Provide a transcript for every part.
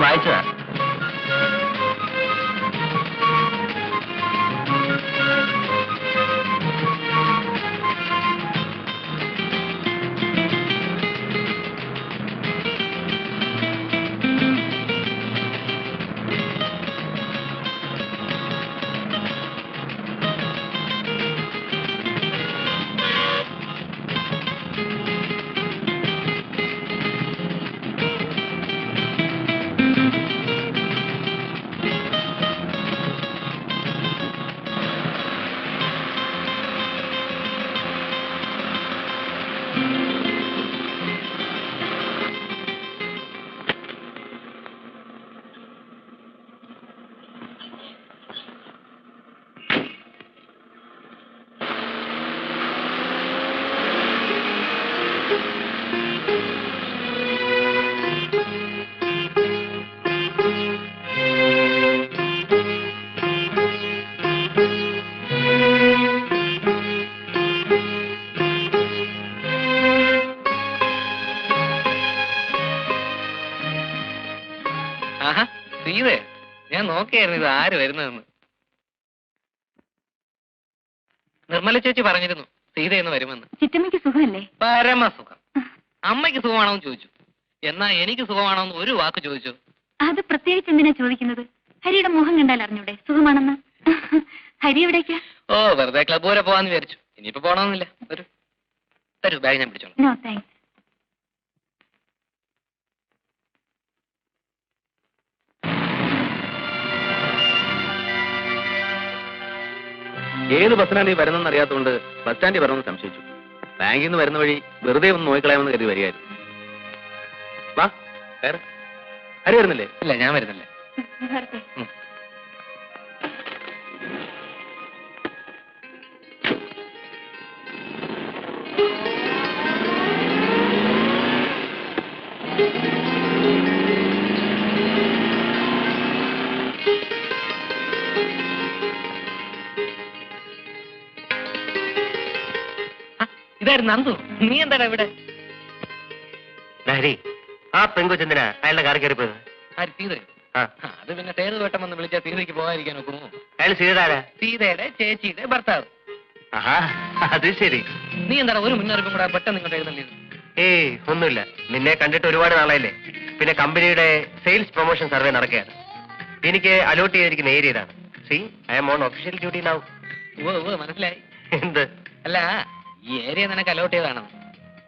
വായിച്ചതാ. സീതേ, ഞാൻ നോക്കിയായിരുന്നു ഇത് ആര് വരുന്നതെന്ന്. നിർമ്മല ചേച്ചി പറഞ്ഞിരുന്നു സീതയെന്ന് വരുമെന്ന്. ചിറ്റമ്മയ്ക്ക് സുഖമല്ലേ? പരമസുഖം. അമ്മയ്ക്ക് സുഖമാണോന്ന് ചോദിച്ചു. എന്നാ എനിക്ക് സുഖമാണോന്ന് ഒരു വാക്ക് ചോദിച്ചു. അത് പ്രത്യേകിച്ച് എന്തിനാ ചോദിക്കുന്നത്? ഹരിയുടെ മുഖം കണ്ടാൽ അറിഞ്ഞൂടെ സുഖമാണെന്ന്? ഹരി എവിടേക്കാ? ഓ, വെറുതെ ക്ലബ് വരെ പോവാന്ന് വിചാരിച്ചു. ഇനിയിപ്പോ പോണമെന്നില്ല. തരൂ, ബാഗ് ഞാൻ പിടിച്ചോളാം. No thanks. ഏത് ബസ്സിനാണ് നീ വരുന്നെന്ന് അറിയാത്തതുകൊണ്ട് ബസ് സ്റ്റാൻഡിൽ വരണമെന്ന് സംശയിച്ചു. ബാങ്കിൽ നിന്ന് വരുന്ന വഴി വെറുതെ ഒന്ന് നോക്കിക്കളയാമെന്ന് കരുതി വരികയായിരുന്നു. വാ, കയറ്. ഹരി വരുന്നില്ലേ? ഇല്ല, ഞാൻ വരുന്നില്ല. ഇതായിരുന്നു നന്ദു. നീ എന്താടാ ഇവിടെ? ഹരി, ആ പെങ്കൊച്ചെന്തിനാ അയാളുടെ കാർ കയറിപ്പോയത്? ആര്? സീത? അത് പിന്നെ സേതു വട്ടം വന്ന് വിളിച്ചാൽ സീതയ്ക്ക് പോകാതിരിക്കാൻ നോക്കുന്നു. അയാൾ സീതയാരാ? സീതയുടെ ചേച്ചിയുടെ ഭർത്താവ്. ആഹാ, അത് ശരി. നീ എന്താ ഒരു മുന്നറിയിപ്പും കൂടെ പെട്ടെന്ന് ഇങ്ങോട്ട് എഴുന്നള്ളിയത്? ഏയ്, ഒന്നുമില്ല. നിന്നെ കണ്ടിട്ട് ഒരുപാട് നാളായില്ലേ. പിന്നെ കമ്പനിയുടെ സെയിൽസ് പ്രൊമോഷൻ സർവേ നടക്കുകയാണ്. എനിക്ക് അലോട്ട് ചെയ്തിരിക്കുന്ന ഏരിയ ഇതാണ്. See, I am on official duty now. മനസ്സിലായി. എന്ത്? അല്ല, ഈ ഏരിയ നിനക്ക് അലോട്ട് ചെയ്താണോ?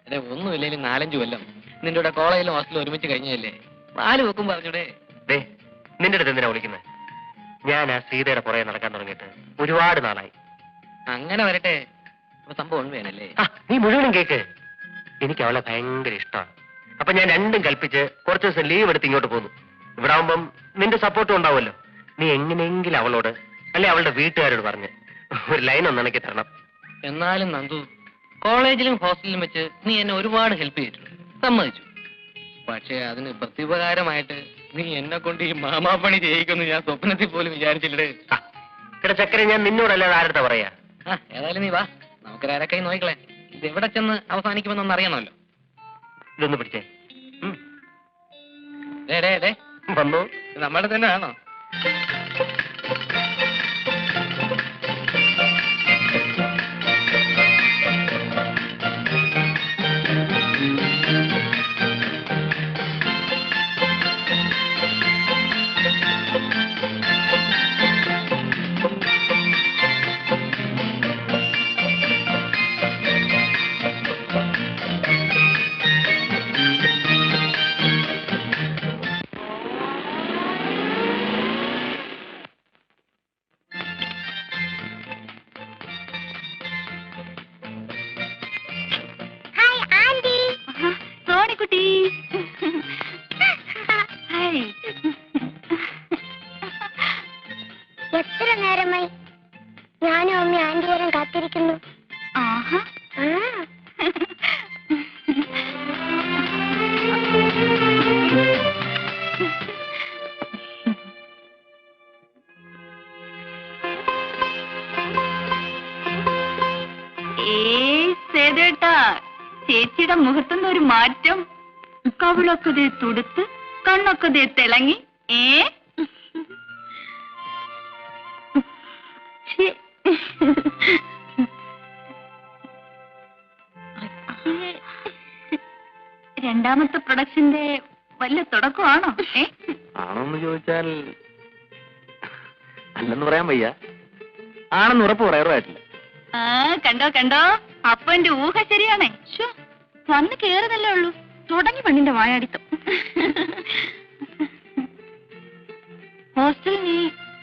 അതെ, ഒന്നുമില്ലെങ്കിലും 4-5 കൊല്ലം നിന്റെ കൂടെ കോളേജിലും ഹോസ്റ്റലും ഒരുമിച്ച് കഴിഞ്ഞല്ലേ. 4 വെക്കും പറഞ്ഞൂടെ? നിന്റെ അടുത്ത് എന്തിനാ വിളിക്കുന്നത്? ഞാൻ ആ സീതയുടെ പുറകെ നടക്കാൻ തുടങ്ങിയിട്ട് ഒരുപാട് നാളായി. അങ്ങനെ വരട്ടെ. സംഭവം വേണല്ലേ? നീ മുഴുവനും കേക്ക്. എനിക്ക് അവളെ ഭയങ്കര ഇഷ്ടമാണ്. അപ്പൊ ഞാൻ രണ്ടും കൽപ്പിച്ച് കുറച്ച് ദിവസം ലീവ് എടുത്ത് ഇങ്ങോട്ട് പോന്നു. ഇവിടെ ആവുമ്പം നിന്റെ സപ്പോർട്ടും ഉണ്ടാവുമല്ലോ. നീ എങ്ങനെയെങ്കിലും അവളോട് അല്ലെ അവളുടെ വീട്ടുകാരോട് പറഞ്ഞ് ഒരു ലൈൻ ഒന്ന് ഇണക്കി തരണം. എന്നാലും നന്ദു, കോളേജിലും ഹോസ്റ്റലിലും വെച്ച് നീ എന്നെ ഒരുപാട് ഹെൽപ്പ് ചെയ്തിട്ടുണ്ട്, സമ്മതിച്ചു. പക്ഷേ അതിന് പ്രത്യുപകാരമായിട്ട് നീ എന്നെ കൊണ്ട് ഈ മാമാപ്പണി ചെയ്യിക്കുമെന്ന് ഞാൻ സ്വപ്നത്തിൽ പോലും വിചാരിച്ചില്ലേ. ചക്കര, ഞാൻ നിന്നോടല്ലാതെ ആരുടെ പറയാ? ഏതായാലും നീ വാ, നമുക്ക് ആരൊക്കെ നോക്കിക്കളെ. ഇത് എവിടെ ചെന്ന് അവസാനിക്കുമെന്നൊന്ന് അറിയണമല്ലോ. ഇതൊന്ന് പിടിച്ചേ. വന്നു. നമ്മുടെ തന്നെ ആണോ? എത്ര നേരമായി ഞാനും അമ്മ ആന്റിവരും കാത്തിരിക്കുന്നു. ചേച്ചിയുടെ മുഖത്തുനിന്ന് ഒരു മാറ്റം. കവിളൊക്കെ തുടുത്ത് കണ്ണൊക്കെ തിളങ്ങി ഏ ശ്ശേ. രണ്ടാമത്തെ പ്രൊഡക്ഷന്റെ വല്ല തുടക്കമാണോ? ആണോന്ന് ചോദിച്ചാൽ അല്ലെന്ന് പറയാൻ വയ്യ. ആണെന്ന് ഉറപ്പ് പറയാറുമായിട്ടില്ല. ആ കണ്ടോ കണ്ടോ, അപ്പൊ എന്റെ ഊഹ ശരിയാണേ. ശോ, വന്ന് കേറുന്നല്ലേ ഉള്ളൂ, തുടങ്ങി പെണ്ണിന്റെ വായാടിത്തം. ഹോസ്റ്റലിൽ നീ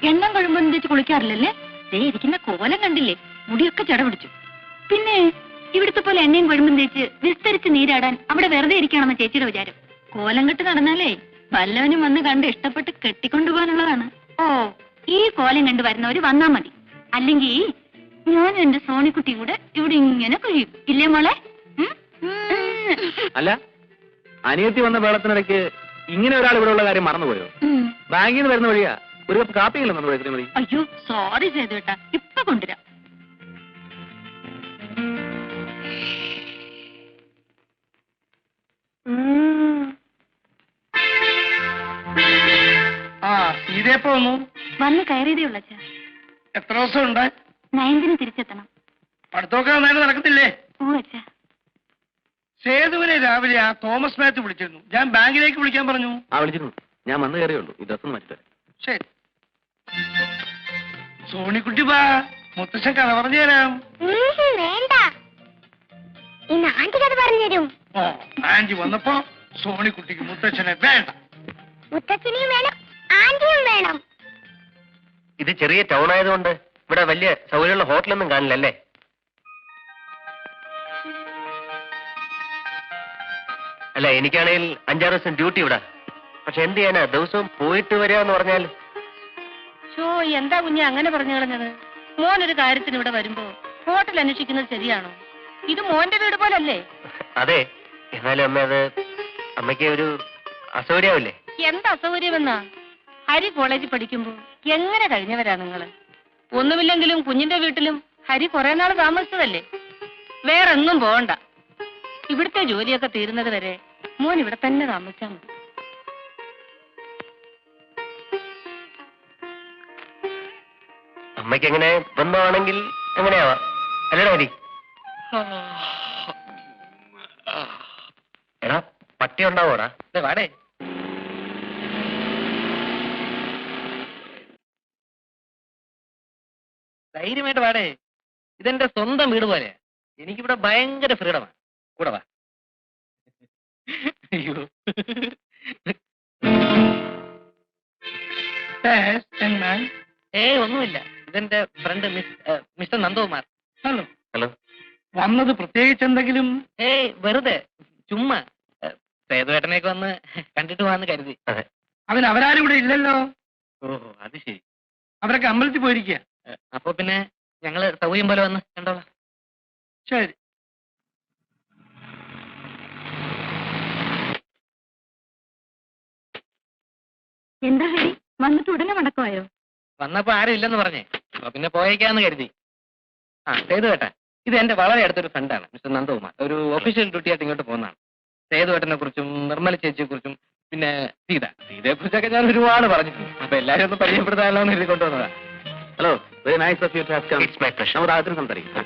എണ്ണം കഴിയുമ്പോൾ തേച്ച് കുളിക്കാറില്ലല്ലേ? ദേ ഇരിക്കുന്ന കോലം കണ്ടില്ലേ, മുടിയൊക്കെ ചട പിടിച്ചു. പിന്നെ ഇവിടുത്തെ പോലെ എണ്ണയും കൊഴുമ്പും തേച്ച് വിസ്തരിച്ച് നീരാടാൻ അവിടെ വെറുതെ ഇരിക്കണമെന്ന് ചേച്ചിയുടെ വിചാരം. കോലം കെട്ട് നടന്നാലേ വല്ലവനും വന്ന് കണ്ട് ഇഷ്ടപ്പെട്ട് കെട്ടിക്കൊണ്ടുപോകാനുള്ളതാണ്. ഓ, ഈ കോലം കണ്ടു വരുന്നവര് വന്നാ മതി. അല്ലെങ്കിൽ ഞാനും എന്റെ സോണിക്കുട്ടിയും കൂടെ ഇവിടെ ഇങ്ങനെ കഴിയും, ഇല്ലേ മോളെ? അല്ല, അനിയത്തി വന്ന വേളത്തിനിടയ്ക്ക് ഇങ്ങനെ ഒരാൾ ഇവിടെ ഉള്ള കാര്യം മറന്നുപോയോ? ബാങ്കിൽ നിന്ന് വരുന്ന വഴിയാ, ഒരു കപ്പ് കാപ്പിയില്ല നമ്മുടെ ഇത്രയും മതി. അയ്യോ സോറി സേതുവേട്ടാ, ഇപ്പൊ കൊണ്ടുവരാം. ഇതേപ്പോ വന്നു? വന്ന് കയറിയതേ ഉള്ള എത്ര ദിവസം ഉണ്ട്? 9ന് തിരിച്ചെത്തണം. പഠിത്തമൊക്കെ നന്നായിട്ട് നടക്കത്തില്ലേ? ഓ അച്ഛാ. സേതുവിനെ രാവിലെ ആ തോമസ് മാത്യു വിളിച്ചിരുന്നു. ഞാൻ ബാങ്കിലേക്ക് വിളിക്കാൻ പറഞ്ഞു. വിളിച്ചിരുന്നു, ഞാൻ വന്നു കയറിയുള്ളൂ. ഈ ഡ്രസ്സൊന്നും മാറ്റിട്ട്. ശരി. സോണിക്കുട്ടി വാ, മുത്തശ്ശൻ കഥ പറഞ്ഞു തരാം. വേണ്ട, ഇന്ന് ആന്റി കഥ പറഞ്ഞുതരും. ഓ, ആന്റി വന്നപ്പോ സോണിക്കുട്ടിക്ക് മുത്തച്ഛനെ വേണ്ട. മുത്തച്ഛനെയും വേണം, ആന്റിയും വേണം. ഇത് ചെറിയ ടൗൺ ആയതുകൊണ്ട് ഇവിടെ വലിയ സൗകര്യമുള്ള ഹോട്ടലൊന്നും കാണില്ലല്ലേ? അല്ല, എനിക്കാണെങ്കിൽ 5-6 ദിവസം ഡ്യൂട്ടി ഇവിടെ. പക്ഷെ എന്ത് ചെയ്യാനാ, ദിവസവും പോയിട്ട് വരിക എന്ന് പറഞ്ഞാൽ. ഷോ, എന്താ കുഞ്ഞെ അങ്ങനെ പറഞ്ഞു കളഞ്ഞത്? മോനൊരു കാര്യത്തിന് ഇവിടെ വരുമ്പോ ഹോട്ടൽ അന്വേഷിക്കുന്നത് ശരിയാണോ? ഇത് മോന്റെ വീട് പോലല്ലേ? അതെ, എന്നാലും അമ്മ അത് അമ്മയ്ക്ക് ഒരു അസൗകര്യാവില്ലേ? എന്താ അസൗകര്യമെന്നാ? ഹരി കോളേജിൽ പഠിക്കുമ്പോ എങ്ങനെ കഴിഞ്ഞവരാ നിങ്ങള്? ഒന്നുമില്ലെങ്കിലും കുഞ്ഞിന്റെ വീട്ടിലും ഹരി കുറെ നാൾ താമസിച്ചതല്ലേ. വേറെങ്ങും പോകണ്ട. ഇവിടുത്തെ ജോലിയൊക്കെ തീരുന്നത് വരെ മോൻ ഇവിടെ തന്നെ താമസിച്ചാ മതി. അമ്മയ്ക്ക് എങ്ങനെ ബന്ധമാണെങ്കിൽ എങ്ങനെയാവാ, അല്ലേടാ ഹരി? എടാ, പട്ടി ഉണ്ടാവോടാ? വാടേ. ധൈര്യമായിട്ട് വാടേ, ഇതെന്റെ സ്വന്തം വീട് പോലെയാ. എനിക്കിവിടെ ഭയങ്കര ഫ്രീഡമാണ്. കൂടെ വാ. അയ്യോ, ഒന്നുമില്ല. ഇതെന്റെ front mister Nandakumar. Hello. Hello. വന്നത് പ്രത്യേകിച്ച് എന്തെങ്കിലും? വെറുതെ ചുമ്മാ സേതുവേട്ടനെയൊക്കെ വന്ന് കണ്ടിട്ട് പോവാന്ന് കരുതി. അതെ. അവൻ അവരാരും ഇവിടെ ഇല്ലല്ലോ. ഓഹോ, അത് ശരി. അവരൊക്കെ അമ്പലത്തിൽ പോയിരിക്കുക. അപ്പൊ പിന്നെ ഞങ്ങള് സൗകര്യം പോലെ വന്ന് കണ്ടോളാം. ശരി. എന്താ ഹരി, വന്നിട്ട് ഉടനെ മടക്കമായോ? വന്നപ്പോ ആരും ഇല്ലെന്ന് പറഞ്ഞേ, അപ്പൊ പിന്നെ പോയേക്കാന്ന് കരുതി. സേതുവേട്ടൻ, ഇത് എന്റെ വളരെ അടുത്തൊരു ഫ്രണ്ടാണ്, മിസ്റ്റർ നന്ദകുമാർ. ഒരു ഒഫീഷ്യൽ ഡ്യൂട്ടി ആയിട്ട് ഇങ്ങോട്ട് പോകുന്നതാണ്. സേതുവേട്ടനെ കുറിച്ചും നിർമ്മല ചേച്ചിയെ കുറിച്ചും പിന്നെ സീതയെ കുറിച്ചൊക്കെ ഞാൻ ഒരുപാട് പറഞ്ഞിട്ടുണ്ട്. അപ്പൊ എല്ലാരും ഒന്ന് പരിചയപ്പെടുത്താമല്ലോ എന്ന് എഴുതി കൊണ്ടുവന്നതാ. Hello, very nice of you to have come. It's my pleasure. നമ്മുടെ ആദ്യം സംസാരിക്കും.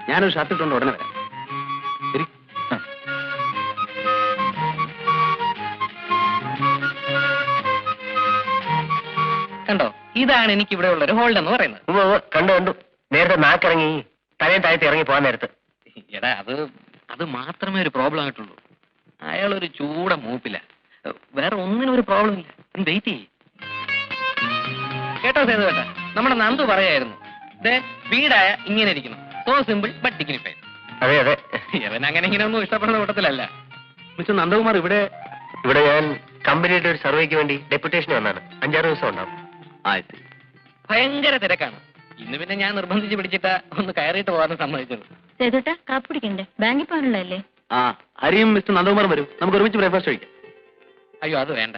ഞാനൊരു ഷർട്ട് ഇട്ടുകൊണ്ട് ഉടനെ വരാം. ശരി. കണ്ടോ, ഇതാണ് എനിക്ക് ഇവിടെ ഉള്ള ഒരു ഹോൾഡ് എന്ന് പറയുന്നത്. കണ്ടു കണ്ടു. നേരത്തെ നാക്കിറങ്ങി തലയും താഴത്ത് ഇറങ്ങി പോകാൻ നേരത്ത്. എടാ, അത് മാത്രമേ ഒരു പ്രോബ്ലം ആയിട്ടുള്ളൂ. അയാളൊരു ചൂട മൂപ്പില്ല, വേറെ ഒന്നിനും ഒരു പ്രോബ്ലം ഇല്ല. വെയിറ്റ് ചെയ്യ്. കേട്ടോ സേതു കേട്ടാ, നമ്മുടെ നന്ദു പറയായിരുന്നു, വീടായ ഇങ്ങനെ ഇരിക്കണം, സോ സിമ്പിൾ ബട്ട് ഡിഗ്നിഫൈഡ്. അതെ അതെ, ഇവൻ അങ്ങനെ ഇങ്ങനെ ഒന്നും ഇഷ്ടപ്പെടുന്ന കൂട്ടത്തിലല്ല. മിസ്റ്റർ നന്ദകുമാർ, ഇവിടെ ഞാൻ കമ്പനിയുടെ ഒരു സർവേക്ക് വേണ്ടി ഡെപ്യൂട്ടേഷൻ വന്നാണ്. 5-6 ദിവസം ഉണ്ടാവും. ഭയങ്കര തിരക്കാണ്. ഇന്ന് പിന്നെ ഞാൻ നിർബന്ധിച്ച് പിടിച്ചിട്ടാ ഒന്ന് കയറിയിട്ട് പോകാൻ സമ്മതിച്ചത്. സേതുട്ടാ, കാപ്പി കുടിക്കണ്ടേ? ബാങ്കിൽ പോകാനുള്ളതല്ലേ? ഹരിയും മിസ്റ്റർ നന്ദകുമാറും വരും, നമുക്ക് ഒരുമിച്ച് ബ്രേക്ക്ഫാസ്റ്റ് കഴിക്കാം. അയ്യോ, അത് വേണ്ട.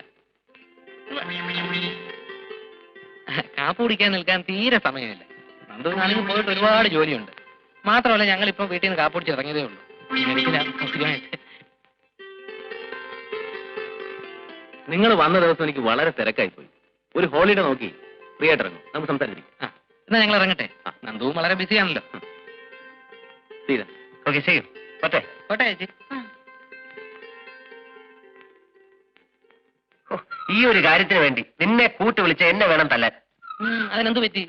കാപ്പ് കുടിക്കാൻ നിൽക്കാൻ തീരെ സമയമില്ല. നന്ദുവിനാണെങ്കിൽ പോയിട്ട് ഒരുപാട് ജോലിയുണ്ട്. മാത്രമല്ല ഞങ്ങൾ ഇപ്പൊ വീട്ടിൽ നിന്ന് കാപ്പുടിച്ച് ഇറങ്ങിയതേ ഉള്ളൂ. നിങ്ങൾ വന്ന ദിവസം എനിക്ക് വളരെ തിരക്കായി പോയി. ഒരു ഹോളിഡേ നോക്കി ഫ്രീ ആയിട്ട് ഇറങ്ങും, നമുക്ക് സംസാരിച്ചിരിക്കും. എന്നാ ഞങ്ങൾ ഇറങ്ങട്ടെ. നന്ദുവും വളരെ ബിസിയാണല്ലോ. ഓക്കെ, ചെയ്യും. പറ്റേ കോട്ടെ ചേച്ചി. ഈ ഒരു കാര്യത്തിന് വേണ്ടി നിന്നെ കൂട്ടി വിളിച്ച് എന്നെ വേണം തല്ലാൻ. അതിനെന്ത് പറ്റി?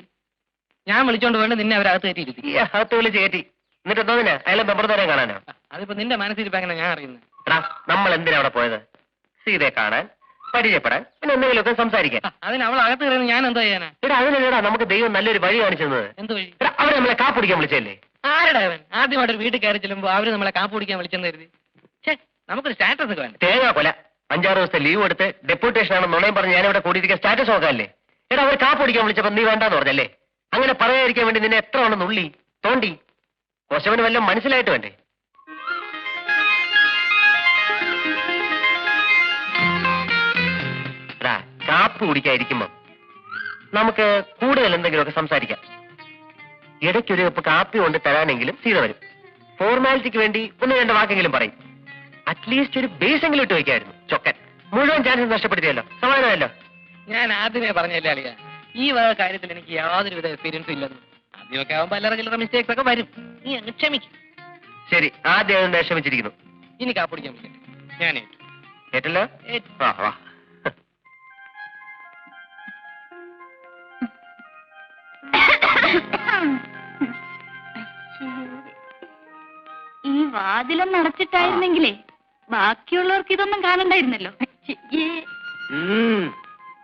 ഞാൻ വിളിച്ചോണ്ട് വേണ്ട നിന്നെ അവരകത്ത് കയറ്റിയിരുത്തി. ഈ അകത്ത് വിളിച്ച് കയറ്റി എന്നിട്ട് എന്തോന്നിനാ അയാളെ ബെമ്പറന്നേരം കാണാനോ? അതിപ്പോ നിന്റെ മനസ്സിരിപ്പോ എങ്ങനെ ഞാൻ അറിയുന്നത്? നമ്മൾ എന്തിനാ അവിടെ പോയത്? സീതയെ കാണാൻ, പരിചയപ്പെടാൻ, പിന്നെ എന്തെങ്കിലുമൊക്കെ സംസാരിക്കാൻ. അതിന് അവൾ അകത്ത് കയറുന്നത് ഞാൻ എന്തോ ചെയ്യാനാ? എടാ അതിനെടാ നമുക്ക് ദൈവം നല്ലൊരു വഴി കാണിച്ചു തന്നത്. എന്ത് വഴി? അവരെ നമ്മളെ കാപ്പിടിക്കാൻ വിളിച്ചല്ലേ? ആരുടെ അവൻ? ആദ്യമായിട്ട് വീട്ടിൽ കയറി ചെല്ലുമ്പോ അവര് നമ്മളെ കാപ്പുടിക്കാൻ വിളിച്ചെന്ന് കരുതി. നമുക്കൊരു സ്റ്റാറ്റസ് ഒക്കെ വേണ്ട. തേങ്ങാ കൊല 5-6 ദിവസത്തെ ലീവ് എടുത്ത് ഡെപ്യൂട്ടേഷൻ ആണെന്ന് നുണയും പറഞ്ഞ് ഞാനിവിടെ കൂടിയിരിക്കാൻ സ്റ്റാറ്റസ് നോക്കാല്ലേ? എടാ അവർ കാപ്പിടിക്കാൻ വിളിച്ചപ്പോ നീ വേണ്ടാന്ന് പറഞ്ഞല്ലേ? അങ്ങനെ പറയാതിരിക്കാൻ വേണ്ടി നിന്നെ എത്ര വേണം നുള്ളി തോണ്ടി? കൊശവന് വല്ലതും മനസ്സിലായിട്ട് വേണ്ടേ? കാപ്പ് കുടിക്കാതിരിക്കുമ്പോ നമുക്ക് കൂടുതൽ എന്തെങ്കിലുമൊക്കെ സംസാരിക്കാം. ഇടയ്ക്കൊരു കപ്പ് കാപ്പി കൊണ്ട് തരാനെങ്കിലും സീത വരും. ഫോർമാലിറ്റിക്ക് വേണ്ടി 1-2 വാക്കെങ്കിലും പറയും. അറ്റ്ലീസ്റ്റ് ഒരു ബേസെങ്കിലും ഇട്ട് വയ്ക്കായിരുന്നു. ചൊക്കൻ മുഴുവൻ ചാൻസ് നഷ്ടപ്പെടുത്തിയല്ലോ. സമാധാനമല്ലോ. ഞാൻ ആദ്യമേ പറഞ്ഞല്ലേ അളിയ, ഈ വക കാര്യത്തിൽ എനിക്ക് യാതൊരുവിധ എക്സ്പീരിയൻസും ഇല്ലെന്ന്. ആദ്യമൊക്കെ ആവുമ്പോ അല്ലറ ചില്ലറ മിസ്റ്റേക്സ് ഒക്കെ വരും. നീ അങ്ങ് ക്ഷമിക്കും. ശരി, ആദ്യം ക്ഷമിച്ചിരിക്കുന്നു. ഇനി കാപ്പിടിക്കാൻ പറ്റില്ല. ഞാൻ കേട്ടല്ലോ? വാ. ഈ വാതിലൊന്നും അടച്ചിട്ടായിരുന്നെങ്കിലേ ബാക്കിയുള്ളവർക്ക് ഇതൊന്നും കാണണ്ടായിരുന്നല്ലോ.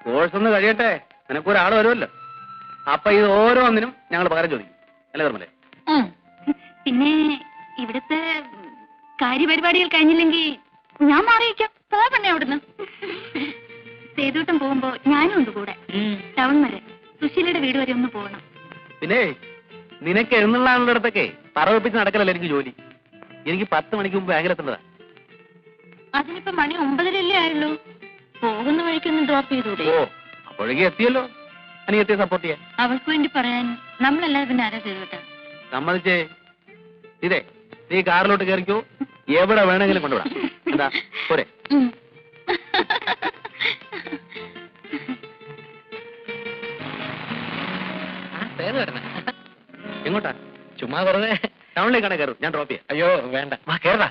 കോഴ്സ് ഒന്ന് കഴിയട്ടെ, നിനക്കൊരാൾ വരുമല്ലോ. അപ്പൊ ഇത് ഓരോന്നിനും ഞങ്ങൾ പകരം ചോദിക്കും അല്ലേ ധർമ്മലേ? പിന്നെ ഇവിടുത്തെ കാര്യപരിപാടികൾ കഴിഞ്ഞില്ലെങ്കിൽ ഞാൻ മാറിയിക്കാം. പോവണേ അവിടുന്ന്. സേതുട്ടം പോകുമ്പോ ഞാനും ഉണ്ട് കൂടെ. ടൗൺ വരെ സുശീലയുടെ വീട് വരെ ഒന്ന് പോകണം. പിന്നെ നിനക്ക് എഴുന്നള്ളാനുള്ളിടത്തൊക്കെ പറവപ്പിച്ച് നടക്കലല്ലോ എനിക്ക് ജോലി. എനിക്ക് 10 മണിക്ക് മുമ്പ് ബാങ്കിലെത്തേണ്ടതാ. അതിനിപ്പോ മണി 9:30 ആയുള്ളൂ. പോകുന്ന വഴിക്കൊന്ന് ഡ്രോപ്പ് ചെയ്തൂടെ? ഓ, അപ്പോഴേക്കും എത്തിയല്ലോ. അനിയത്തെ സപ്പോർട്ട് ചെയ്യാൻ അവൾക്ക് വേണ്ടി പറയാൻ നമ്മളല്ലാതെ പിന്നെ ആരാ സേതുട്ടാ? സമ്മതിച്ചേ. ഇതേ നീ കാറിലോട്ട് കയറിക്കോ, എവിടെ വേണമെങ്കിലും കൊണ്ടുവിടാം. എന്താ പോരെ? എങ്ങോട്ടാ? ചുമ്മാ വെറുതെ ടൗണിലേക്കാണ് കയറും, ഞാൻ ഡ്രോപ്പ് ചെയ്യാം. അയ്യോ വേണ്ട. കേറടാ.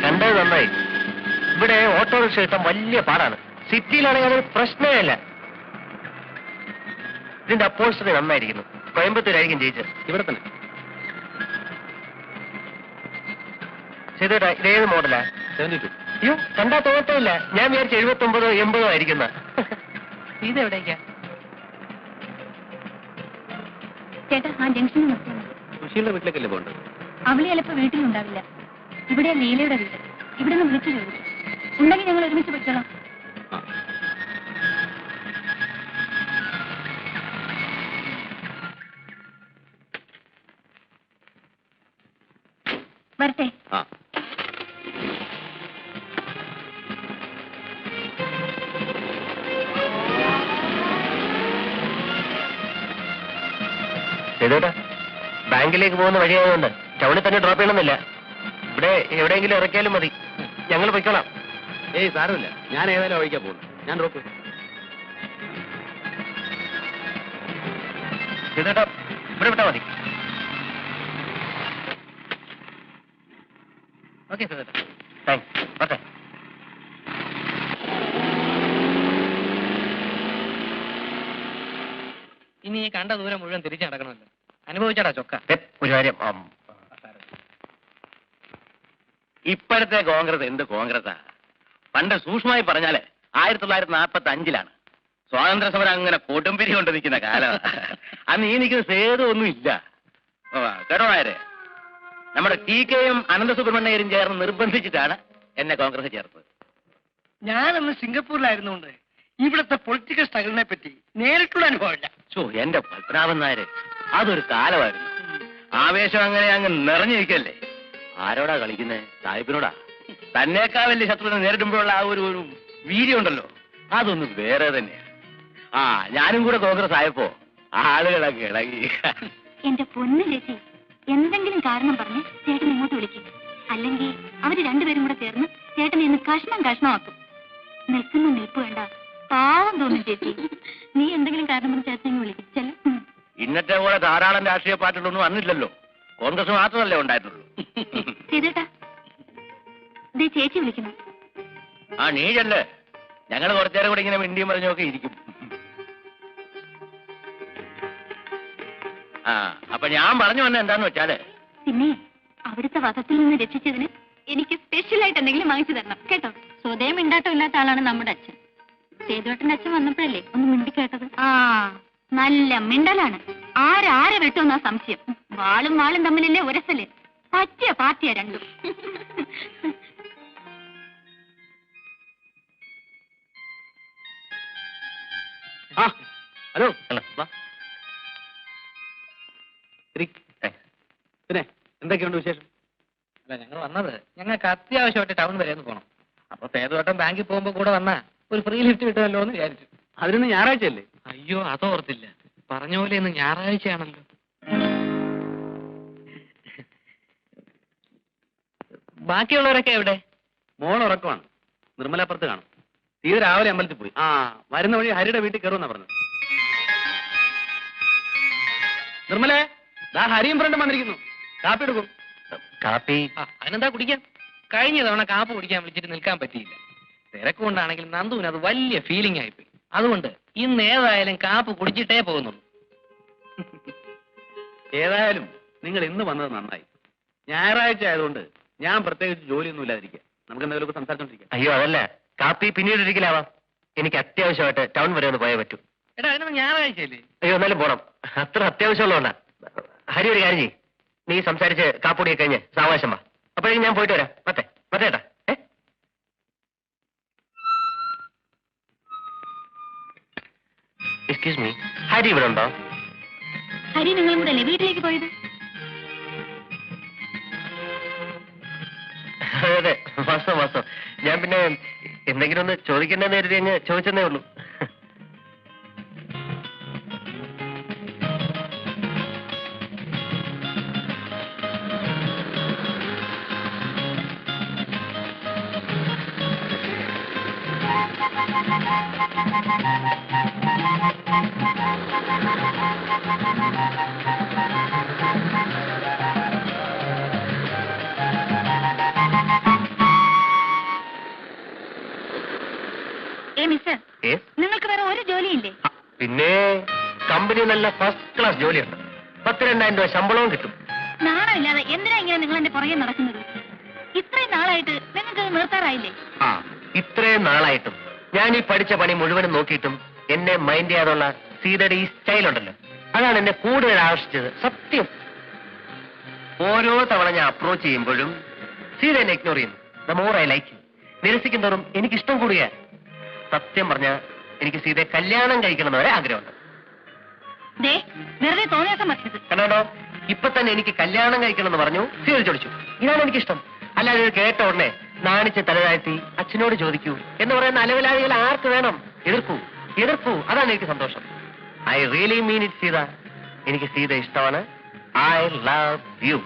കണ്ടത് നന്നായി. ഇവിടെ ഓട്ടോറിക്ഷ കിട്ടാൻ വലിയ പാടാണ്. സിറ്റിയിലാണെങ്കിൽ അതൊരു പ്രശ്നമേ അല്ല. ഇതിന്റെ അപ്പോൾസ്റ്ററി നന്നായിരിക്കുന്നു. കോയമ്പത്തൂരായിരിക്കും ജയിച്ചത്. ഇവിടെ തന്നെ ചെയ്തോട്ടാ. ഇതേത് മോഡലാ? 72. അയ്യോ, കണ്ടാ തോന്നത്തില്ല. ഞാൻ വിചാരിച്ചു 79 80 ആയിരിക്കുന്ന. ഇത് എവിടേക്കാ? ചേട്ടാ, ആ ജംഗ്ഷനിൽ നിർത്തിയാൽ മതി. സുശീലിന്റെ വീട്ടിലേക്കല്ലേ പോകേണ്ടത്? അവള് ചിലപ്പോ വീട്ടിലുണ്ടാവില്ല. ഇവിടെ ലീലയുടെ വീട്. ഇവിടെ നിന്ന് വിളിച്ചു ചോദിച്ചു. ഉണ്ടെങ്കിൽ ഞങ്ങൾ ഒരുമിച്ച് പോയിക്കോളാം. വരട്ടെ. ചെയ്തോട്ടാ, ബാങ്കിലേക്ക് പോകുന്ന വഴിയായതുകൊണ്ട് ടൗണിൽ തന്നെ ഡ്രോപ്പ് ചെയ്യണമെന്നില്ല. ഇവിടെ എവിടെയെങ്കിലും ഇറക്കിയാലും മതി. ഞങ്ങൾ പൊയ്ക്കോളാം. ഏയ് സാരമില്ല, ഞാൻ ഏതായാലും ഒഴിക്കാൻ പോകുന്നു. ഞാൻ ഡ്രോപ്പ് ചെയ്തോട്ടാ, ഇവിടെ വിട്ടാ മതി. Okay sir, thanks. ഓക്കെ. ഇനി ഈ കണ്ട ദൂരം മുഴുവൻ തിരിച്ചു നടക്കണമല്ലോ. അനുഭവിച്ചാടാ ചൊക്ക. ഒരു കാര്യം, ഇപ്പോഴത്തെ കോൺഗ്രസ് എന്ത് കോൺഗ്രസാ? പണ്ട് സൂക്ഷ്മമായി പറഞ്ഞാല് 1945-ലാണ് സ്വാതന്ത്ര്യ സമരം അങ്ങനെ കൊടുമ്പിരി കൊണ്ട് നിൽക്കുന്ന കാലം. അന്ന് ഈ നിൽക്കുന്ന സേതുവൊന്നും ഇല്ല. കേട്ടോ നായരെ, നമ്മുടെ TK-യും അനന്തസുബ്രഹ്മണ്യരും ചേർന്ന് നിർബന്ധിച്ചിട്ടാണ് എന്നെ കോൺഗ്രസ് ചേർത്തത്. ഞാനന്ന് സിംഗപ്പൂരിലായിരുന്നുകൊണ്ട് ഇവിടുത്തെ പൊളിറ്റിക്കൽ സ്ട്രഗിളിനെ പറ്റി നേരിട്ടുള്ള അനുഭവമില്ല. എന്റെ പത്മനാഭൻ നായര്, അതൊരു കാലമായിരുന്നു. ആവേശം അങ്ങനെ അങ്ങ് നിറഞ്ഞിരിക്കല്ലേ. ആരോടാ കളിക്കുന്നേ? സാഹിബിനോടാ. തന്നേക്കാൾ വലിയ ശത്രുവിനെ നേരിടുമ്പോഴുള്ള ആ ഒരു വീര്യം ഉണ്ടല്ലോ, അതൊന്നും വേറെ തന്നെയാ. ആ ഞാനും കൂടെ കോൺഗ്രസ് ആയപ്പോ ആളുകളൊക്കെ ഇളകി. എന്റെ പൊന്ന് ചേച്ചി, എന്തെങ്കിലും കാരണം പറഞ്ഞ് ചേട്ടൻ ഇങ്ങോട്ട് വിളിക്കും. അല്ലെങ്കിൽ അവര് രണ്ടുപേരും കൂടെ ചേർന്ന് ചേട്ടനെ ഇന്ന് കഷ്ണമാക്കും. നിൽക്കുന്ന നിൽപ്പ് വേണ്ട, പാവം തോന്നും ചേച്ചി. നീ എന്തെങ്കിലും കാരണം പറഞ്ഞ് ചേട്ടനെ വിളിക്കും. ചെല്ലും. ഇന്നത്തെ പോലെ ധാരാളം രാഷ്ട്രീയ പാർട്ടികളൊന്നും വന്നില്ലല്ലോ. കോൺഗ്രസ് മാത്രമല്ലേ ഉണ്ടായിട്ടുള്ളൂ. ചെയ്തേട്ടാ, ദേ ചേച്ചി വിളിക്കുന്നു. ആ നീ ചെല്ലേ, ഞങ്ങൾ കുറച്ചേരം കൂടെ ഇങ്ങനെ മിണ്ടിയും പറഞ്ഞൊക്കെ ഇരിക്കും. ആ അപ്പൊ ഞാൻ പറഞ്ഞു വന്ന എന്താന്ന് വെച്ചാല്, പിന്നെ അവിടുത്തെ വധത്തിൽ നിന്ന് രക്ഷിച്ചതിന് എനിക്ക് സ്പെഷ്യലായിട്ട് എന്തെങ്കിലും വാങ്ങിച്ചു തരണം കേട്ടോ. സ്വതയം മിണ്ടാട്ടം ഇല്ലാത്ത ആളാണ് നമ്മുടെ അച്ഛൻ. സേതുവേട്ടന്റെ അച്ഛൻ വന്നപ്പോഴല്ലേ ഒന്ന് മിണ്ടി കേട്ടത്. ആ നല്ല മിണ്ടലാണ്. ആരെ വെട്ടുമെന്നാ സംശയം. വാളും തമ്മിലല്ലേ ഉരസല്. പറ്റിയ പാർട്ടിയാ രണ്ടും. ആ ഹലോ വാ. പിന്നെ എന്തൊക്കെയുണ്ട് വിശേഷം? അല്ല, ഞങ്ങൾ വന്നത് ഞങ്ങൾക്ക് അത്യാവശ്യമായിട്ട് ടൗൺ വരെ ഒന്ന് പോകണം. അപ്പൊ സേതുവട്ടം ബാങ്കിൽ പോകുമ്പോ കൂടെ വന്നാ ഒരു ഫ്രീ ലിഫ്റ്റ് കിട്ടുമല്ലോ എന്ന് വിചാരിച്ചു. അതിനൊന്ന് ഞായറാഴ്ചയല്ലേ? അയ്യോ, അതോർത്തില്ല. പറഞ്ഞ പോലെ ഇന്ന് ഞായറാഴ്ചയാണല്ലോ. ബാക്കിയുള്ളവരൊക്കെ എവിടെ? മോൾ ഉറക്കമാണ്. നിർമ്മലപ്പുറത്ത് കാണും. തീരെ രാവിലെ അമ്പലത്തിൽ പോയി. ആ വരുന്ന വഴി ഹരിയുടെ വീട്ടിൽ കയറുമെന്നാ പറഞ്ഞത്. നിർമ്മലേ, ദാ ഹരിയും ഫ്രണ്ടും വന്നിരിക്കുന്നു. കാപ്പി എടുക്കും. കാപ്പി അതിനെന്താ കുടിക്കാൻ? കഴിഞ്ഞ തവണ കാപ്പ് കുടിക്കാൻ വിളിച്ചിട്ട് നിൽക്കാൻ പറ്റിയില്ല. തിരക്കുകൊണ്ടാണെങ്കിലും നന്ദുവിന് അത് വലിയ ഫീലിംഗ് ആയിപ്പോയി. അതുകൊണ്ട് ഇന്ന് ഏതായാലും കാപ്പ് കുടിച്ചിട്ടേ പോകുന്നുള്ളൂ. ഏതായാലും നിങ്ങൾ ഇന്ന് വന്നത് നന്നായി. ഞായറാഴ്ച ആയതുകൊണ്ട് ഞാൻ പ്രത്യേകിച്ച് ജോലിയൊന്നും ഇല്ലാതിരിക്കുക. നമുക്ക് എന്തെങ്കിലുമൊക്കെ സംസാരിച്ചോണ്ടിരിക്കാം. അയ്യോ അതല്ല, കാപ്പി പിന്നീട് ഒരിക്കലാവാം. എനിക്ക് അത്യാവശ്യമായിട്ട് ടൗൺ വരെ ഒന്ന് പോയേ പറ്റൂ. എടാ, അതിനൊന്ന് ഞായറാഴ്ചയല്ലേ? അയ്യോ എന്നാലും പോണം. അത്ര അത്യാവശ്യമുള്ളതുകൊണ്ടാ. ഹരി ഒരു കാര്യം ചെയ്യ്, നീ സംസാരിച്ച് കാപ്പുടിയൊക്കെ കഴിഞ്ഞ് സാവകാശം വാ. അപ്പോഴേക്കും ഞാൻ പോയിട്ട് വരാം. മറ്റേട്ടാ എക്സ്ക്യൂസ് മീ, ഹരി ഇവിടെ ഉണ്ടോ? ഹരി നിങ്ങളും കൂടെ അല്ലേ വീട്ടിലേക്ക് പോയത്? അതെ വാസ്തവം. ഞാൻ പിന്നെ എന്തെങ്കിലും ഒന്ന് ചോദിക്കണ്ടെന്ന് കരുതി അങ്ങ് ചോദിച്ചെന്നേ ഉള്ളൂ. മിസ്റ്റർ, നിങ്ങൾക്ക് വേറെ ഒരു ജോലിയില്ലേ? പിന്നെ കമ്പനി നല്ല ഫസ്റ്റ് ക്ലാസ് ജോലിയുണ്ട്. 10,000-2,000 രൂപ ശമ്പളവും കിട്ടും. നാണമില്ലാതെ എന്തിനാ ഇങ്ങനെ നിങ്ങൾ എന്റെ പുറകെ നടക്കുന്നത്? ഇത്രയും നാളായിട്ട് നിങ്ങൾക്ക് നിർത്താറായില്ലേ? ആ ഇത്രയും നാളായിട്ടും ഞാൻ ഈ പഠിച്ച പണി മുഴുവനും നോക്കിയിട്ടും എന്നെ മൈൻഡ് ചെയ്യാതുള്ള സീതയുടെ ഈ സ്റ്റൈൽ ഉണ്ടല്ലോ, അതാണ് എന്നെ കൂടുതൽ ആകർഷിച്ചത്. സത്യം. ഓരോ തവണ ഞാൻ അപ്രോച്ച് ചെയ്യുമ്പോഴും സീത എന്നെ ഇഗ്നോർ ചെയ്യുന്നു. The more I like. നിരസിക്കും തോറും എനിക്കിഷ്ടം കൂടുക. സത്യം പറഞ്ഞ എനിക്ക് സീതയെ കല്യാണം കഴിക്കണമെന്ന് വരെ ആഗ്രഹമുണ്ട്. വെറുതെ തോന്നിയാസം പറ്റരുത്. കണ്ടോ, ഇപ്പൊ തന്നെ എനിക്ക് കല്യാണം കഴിക്കണമെന്ന് പറഞ്ഞു സീത ചോദിച്ചു. ഇതാണ് എനിക്കിഷ്ടം. അല്ലാതെ ഇത് കേട്ട ഉടനെ നാണിച്ച് തലതാഴ്ത്തി അച്ഛനോട് ചോദിക്കൂ എന്ന് പറയുന്ന അലവലാദികൾ ആർക്ക് വേണം? എതിർക്കൂ. അതാണ് എനിക്ക് സന്തോഷം. I really mean it Sita. എനിക്ക് സീത ഇഷ്ടമാണ്. I love U.